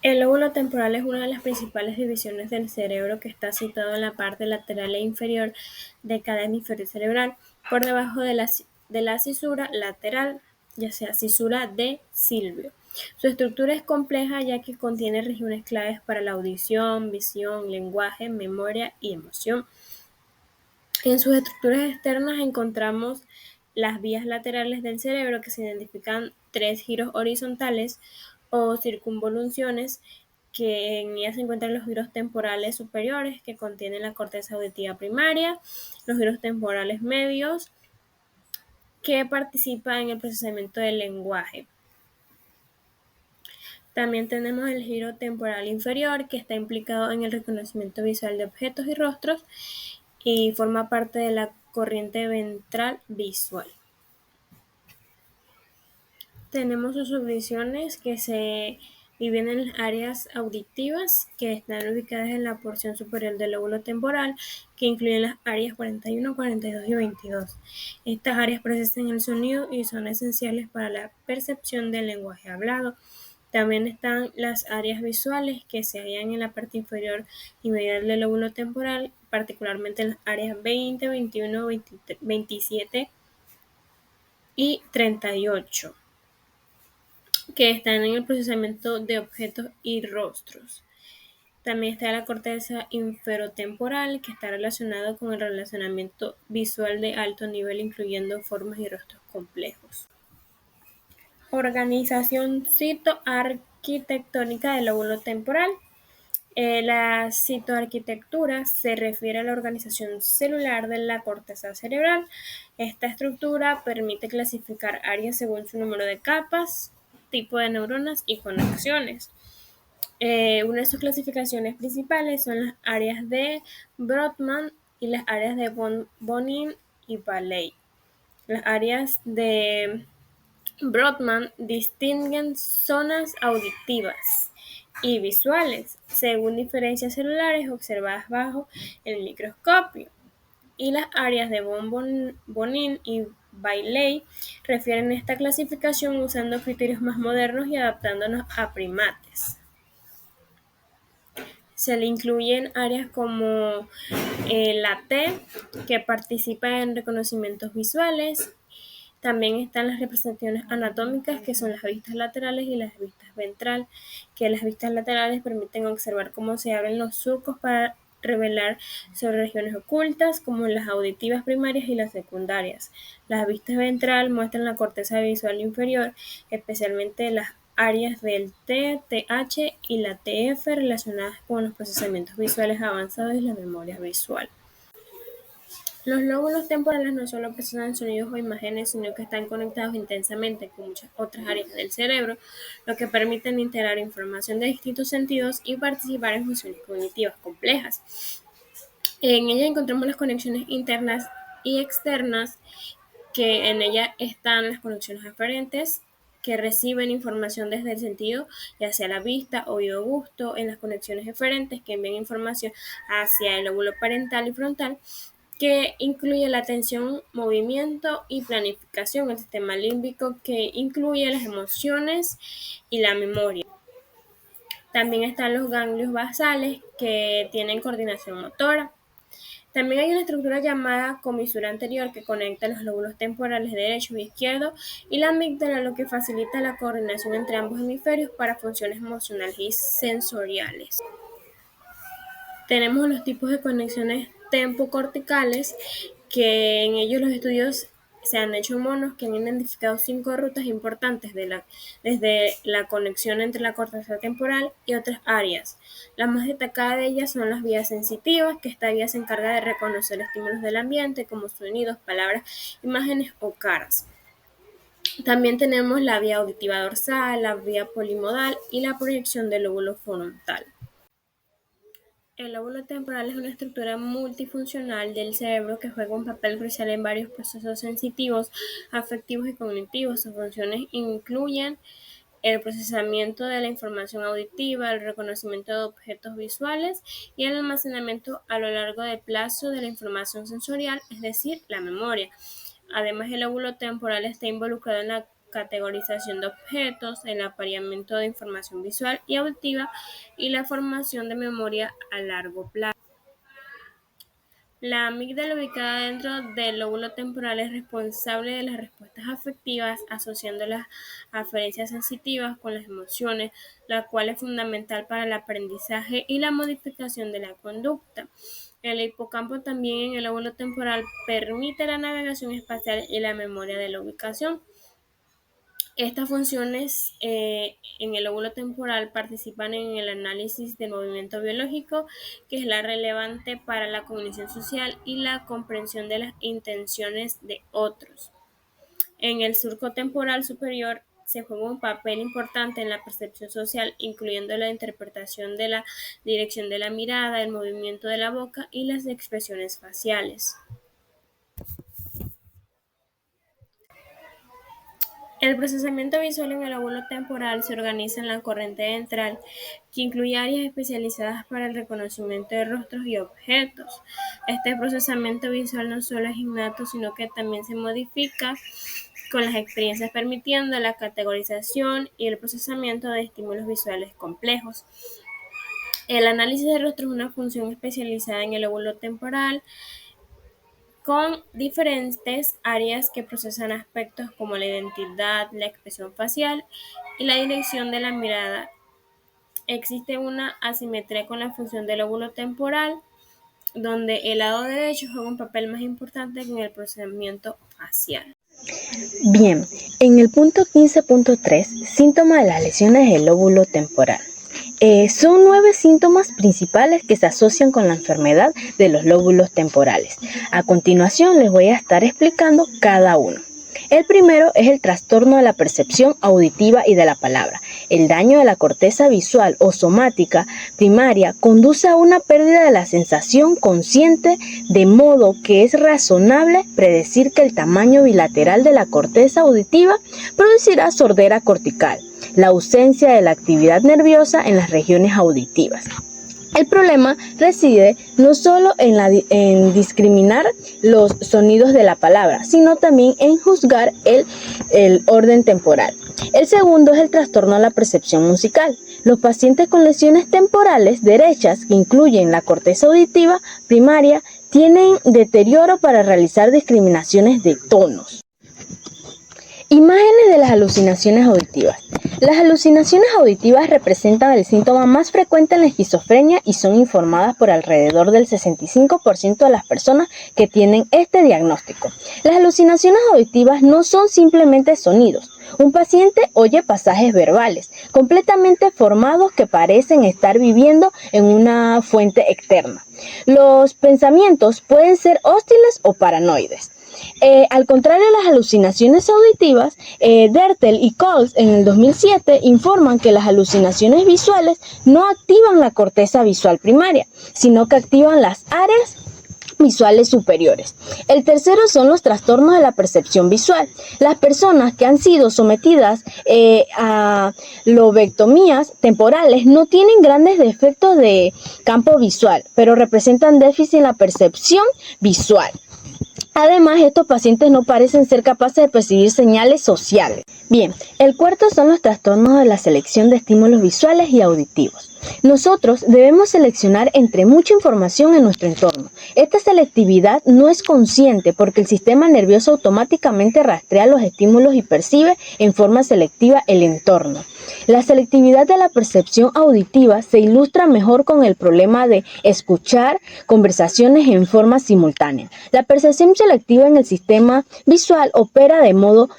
El lóbulo temporal es una de las principales divisiones del cerebro que está situado en la parte lateral e inferior de cada hemisferio cerebral, por debajo de la cisura lateral, ya sea cisura de Sylvius. Su estructura es compleja ya que contiene regiones claves para la audición, visión, lenguaje, memoria y emoción. En sus estructuras externas encontramos las vías laterales del cerebro, que se identifican 3 giros horizontales o circunvoluciones, que en ellas se encuentran los giros temporales superiores, que contienen la corteza auditiva primaria, los giros temporales medios, que participan en el procesamiento del lenguaje. También tenemos el giro temporal inferior, que está implicado en el reconocimiento visual de objetos y rostros y forma parte de la corriente ventral visual. Tenemos sus subdivisiones que se dividen en las áreas auditivas, que están ubicadas en la porción superior del lóbulo temporal, que incluyen las áreas 41, 42 y 22. Estas áreas procesan el sonido y son esenciales para la percepción del lenguaje hablado. También están las áreas visuales, que se hallan en la parte inferior y medial del lóbulo temporal, particularmente en las áreas 20, 21, 27 y 38, que están en el procesamiento de objetos y rostros. También está la corteza inferotemporal, que está relacionado con el relacionamiento visual de alto nivel, incluyendo formas y rostros complejos. Organización citoarquitectónica del lóbulo temporal. La citoarquitectura se refiere a la organización celular de la corteza cerebral. Esta estructura permite clasificar áreas según su número de capas, tipo de neuronas y conexiones. Una de sus clasificaciones principales son las áreas de Brodmann y las áreas de Bonin y Bailey. Las áreas de Brodmann distinguen zonas auditivas y visuales según diferencias celulares observadas bajo el microscopio, y las áreas de Bonin y Bailey refieren esta clasificación usando criterios más modernos y adaptándonos a primates. Se le incluyen áreas como la T, que participa en reconocimientos visuales. También están las representaciones anatómicas, que son las vistas laterales y las vistas ventral, que las vistas laterales permiten observar cómo se abren los surcos para revelar sobre regiones ocultas, como las auditivas primarias y las secundarias. Las vistas ventral muestran la corteza visual inferior, especialmente las áreas del T, TH y la TF relacionadas con los procesamientos visuales avanzados y la memoria visual. Los lóbulos temporales no solo procesan sonidos o imágenes, sino que están conectados intensamente con muchas otras áreas del cerebro, lo que permite integrar información de distintos sentidos y participar en funciones cognitivas complejas. En ella encontramos las conexiones internas y externas, que en ella están las conexiones aferentes, que reciben información desde el sentido, ya sea la vista, oído, gusto, en las conexiones eferentes, que envían información hacia el lóbulo parental y frontal, que incluye la atención, movimiento y planificación, el sistema límbico, que incluye las emociones y la memoria. También están los ganglios basales, que tienen coordinación motora. También hay una estructura llamada comisura anterior, que conecta los lóbulos temporales derecho y izquierdo y la amígdala, lo que facilita la coordinación entre ambos hemisferios para funciones emocionales y sensoriales. Tenemos los tipos de conexiones tempocorticales, que en ellos los estudios se han hecho en monos, que han identificado 5 rutas importantes desde la conexión entre la corteza temporal y otras áreas. La más destacada de ellas son las vías sensitivas, que esta vía se encarga de reconocer estímulos del ambiente como sonidos, palabras, imágenes o caras. También tenemos la vía auditiva dorsal, la vía polimodal y la proyección del lóbulo frontal. El lóbulo temporal es una estructura multifuncional del cerebro que juega un papel crucial en varios procesos sensitivos, afectivos y cognitivos. Sus funciones incluyen el procesamiento de la información auditiva, el reconocimiento de objetos visuales y el almacenamiento a lo largo del plazo de la información sensorial, es decir, la memoria. Además, el lóbulo temporal está involucrado en la categorización de objetos, el apareamiento de información visual y auditiva y la formación de memoria a largo plazo. La amígdala, ubicada dentro del lóbulo temporal, es responsable de las respuestas afectivas, asociando las aferencias sensitivas con las emociones, la cual es fundamental para el aprendizaje y la modificación de la conducta. El hipocampo, también en el lóbulo temporal, permite la navegación espacial y la memoria de la ubicación. Estas funciones en el lóbulo temporal participan en el análisis del movimiento biológico, que es la relevante para la cognición social y la comprensión de las intenciones de otros. En el surco temporal superior se juega un papel importante en la percepción social, incluyendo la interpretación de la dirección de la mirada, el movimiento de la boca y las expresiones faciales. El procesamiento visual en el lóbulo temporal se organiza en la corriente ventral, que incluye áreas especializadas para el reconocimiento de rostros y objetos. Este procesamiento visual no solo es innato, sino que también se modifica con las experiencias, permitiendo la categorización y el procesamiento de estímulos visuales complejos. El análisis de rostro es una función especializada en el lóbulo temporal, con diferentes áreas que procesan aspectos como la identidad, la expresión facial y la dirección de la mirada. Existe una asimetría con la función del lóbulo temporal, donde el lado derecho juega un papel más importante en el procesamiento facial. Bien, en el punto 15.3, síntomas de las lesiones del lóbulo temporal. Son 9 síntomas principales que se asocian con la enfermedad de los lóbulos temporales. A continuación les voy a estar explicando cada uno. El primero es el trastorno de la percepción auditiva y de la palabra. El daño de la corteza visual o somática primaria conduce a una pérdida de la sensación consciente, de modo que es razonable predecir que el tamaño bilateral de la corteza auditiva producirá sordera cortical, la ausencia de la actividad nerviosa en las regiones auditivas. El problema reside no solo en discriminar los sonidos de la palabra, sino también en juzgar el orden temporal. El segundo es el trastorno de la percepción musical. Los pacientes con lesiones temporales derechas, que incluyen la corteza auditiva primaria, tienen deterioro para realizar discriminaciones de tonos. Imágenes de las alucinaciones auditivas. Las alucinaciones auditivas representan el síntoma más frecuente en la esquizofrenia y son informadas por alrededor del 65% de las personas que tienen este diagnóstico. Las alucinaciones auditivas no son simplemente sonidos. Un paciente oye pasajes verbales completamente formados que parecen estar viviendo en una fuente externa. Los pensamientos pueden ser hostiles o paranoides. Al contrario de las alucinaciones auditivas, Dertel y Coles en el 2007 informan que las alucinaciones visuales no activan la corteza visual primaria, sino que activan las áreas visuales superiores. El tercero son los trastornos de la percepción visual. Las personas que han sido sometidas a lobectomías temporales no tienen grandes defectos de campo visual, pero representan déficit en la percepción visual. Además, estos pacientes no parecen ser capaces de percibir señales sociales. Bien, el cuarto son los trastornos de la selección de estímulos visuales y auditivos. Nosotros debemos seleccionar entre mucha información en nuestro entorno. Esta selectividad no es consciente porque el sistema nervioso automáticamente rastrea los estímulos y percibe en forma selectiva el entorno. La selectividad de la percepción auditiva se ilustra mejor con el problema de escuchar conversaciones en forma simultánea. La percepción selectiva en el sistema visual opera de modo.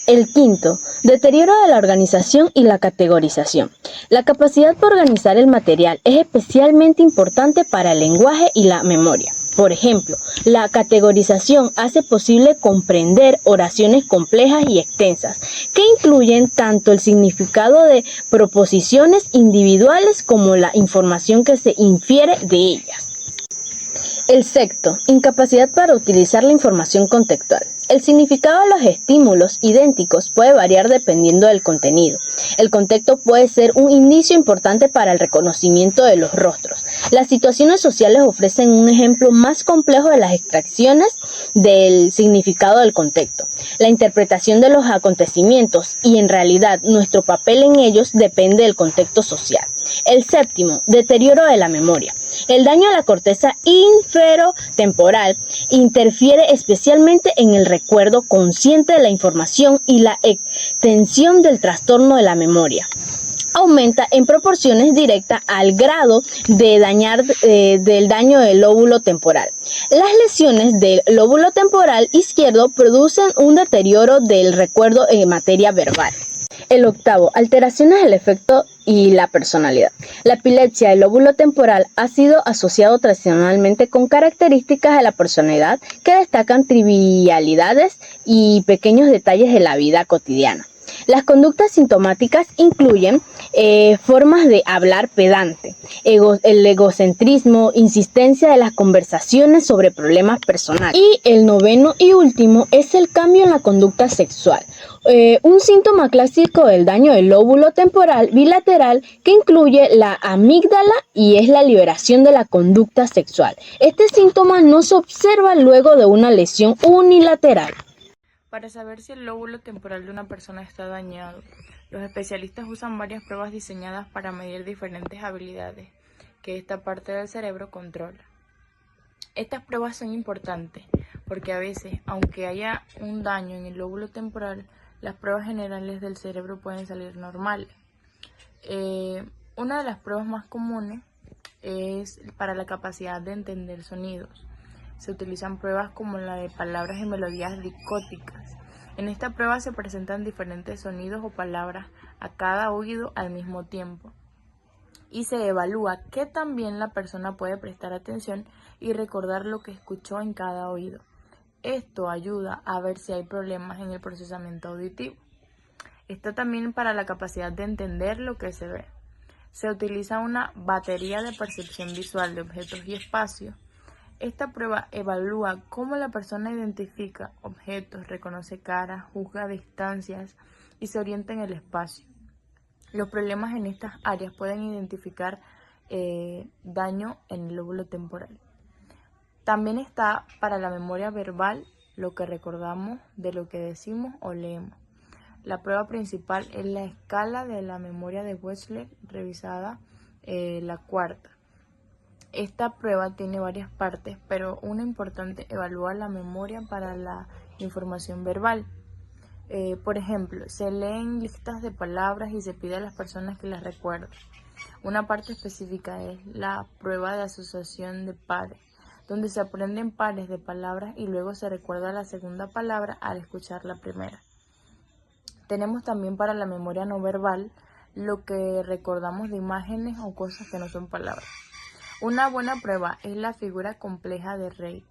El quinto, deterioro de la organización y la categorización. La capacidad para organizar el material es especialmente importante para el lenguaje y la memoria. Por ejemplo, la categorización hace posible comprender oraciones complejas y extensas, que incluyen tanto el significado de proposiciones individuales como la información que se infiere de ellas. El sexto, incapacidad para utilizar la información contextual. El significado de los estímulos idénticos puede variar dependiendo del contenido. El contexto puede ser un indicio importante para el reconocimiento de los rostros. Las situaciones sociales ofrecen un ejemplo más complejo de las extracciones del significado del contexto. La interpretación de los acontecimientos y en realidad nuestro papel en ellos depende del contexto social. El séptimo, deterioro de la memoria. El daño a la corteza inferotemporal interfiere especialmente en el recuerdo consciente de la información y la extensión del trastorno de la memoria. Aumenta en proporciones directas al grado de del daño del lóbulo temporal. Las lesiones del lóbulo temporal izquierdo producen un deterioro del recuerdo en materia verbal. El octavo, alteraciones del afecto y la personalidad. La epilepsia del lóbulo temporal ha sido asociado tradicionalmente con características de la personalidad que destacan trivialidades y pequeños detalles de la vida cotidiana. Las conductas sintomáticas incluyen formas de hablar pedante, el egocentrismo, insistencia de las conversaciones sobre problemas personales. Y el noveno y último es el cambio en la conducta sexual. Un síntoma clásico del daño del lóbulo temporal bilateral que incluye la amígdala y es la liberación de la conducta sexual. Este síntoma no se observa luego de una lesión unilateral. Para saber si el lóbulo temporal de una persona está dañado, los especialistas usan varias pruebas diseñadas para medir diferentes habilidades que esta parte del cerebro controla. Estas pruebas son importantes porque a veces, aunque haya un daño en el lóbulo temporal, las pruebas generales del cerebro pueden salir normales. Una de las pruebas más comunes es para la capacidad de entender sonidos. Se utilizan pruebas como la de palabras y melodías dicóticas. En esta prueba se presentan diferentes sonidos o palabras a cada oído al mismo tiempo y se evalúa qué tan bien la persona puede prestar atención y recordar lo que escuchó en cada oído. Esto ayuda a ver si hay problemas en el procesamiento auditivo. Está también para la capacidad de entender lo que se ve. Se utiliza una batería de percepción visual de objetos y espacios. Esta prueba evalúa cómo la persona identifica objetos, reconoce caras, juzga distancias y se orienta en el espacio. Los problemas en estas áreas pueden identificar daño en el lóbulo temporal. También está para la memoria verbal, lo que recordamos de lo que decimos o leemos. La prueba principal es la escala de la memoria de Wechsler, revisada la cuarta. Esta prueba tiene varias partes, pero una importante evalúa la memoria para la información verbal. Por ejemplo, se leen listas de palabras y se pide a las personas que las recuerden. Una parte específica es la prueba de asociación de pares, donde se aprenden pares de palabras y luego se recuerda la segunda palabra al escuchar la primera. Tenemos también para la memoria no verbal lo que recordamos de imágenes o cosas que no son palabras. Una buena prueba es la figura compleja de Rey.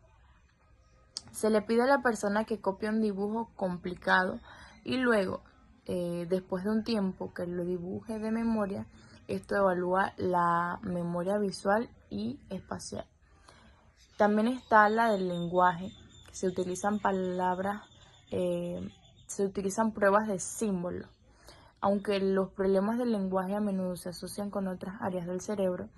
Se le pide a la persona que copie un dibujo complicado y luego, después de un tiempo que lo dibuje de memoria, esto evalúa la memoria visual y espacial. También está la del lenguaje, que se utilizan pruebas de símbolos. Aunque los problemas del lenguaje a menudo se asocian con otras áreas del cerebro,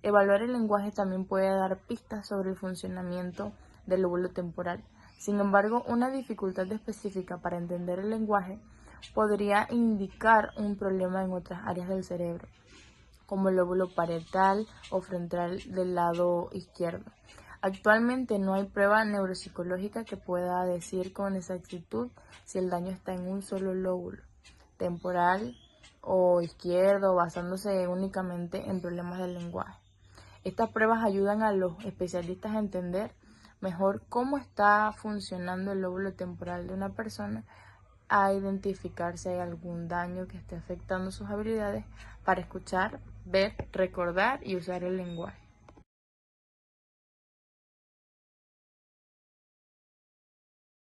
evaluar el lenguaje también puede dar pistas sobre el funcionamiento del lóbulo temporal. Sin embargo, una dificultad específica para entender el lenguaje podría indicar un problema en otras áreas del cerebro, como el lóbulo parietal o frontal del lado izquierdo. Actualmente no hay prueba neuropsicológica que pueda decir con exactitud si el daño está en un solo lóbulo temporal o izquierdo, basándose únicamente en problemas del lenguaje. Estas pruebas ayudan a los especialistas a entender mejor cómo está funcionando el lóbulo temporal de una persona, a identificar si hay algún daño que esté afectando sus habilidades para escuchar, ver, recordar y usar el lenguaje.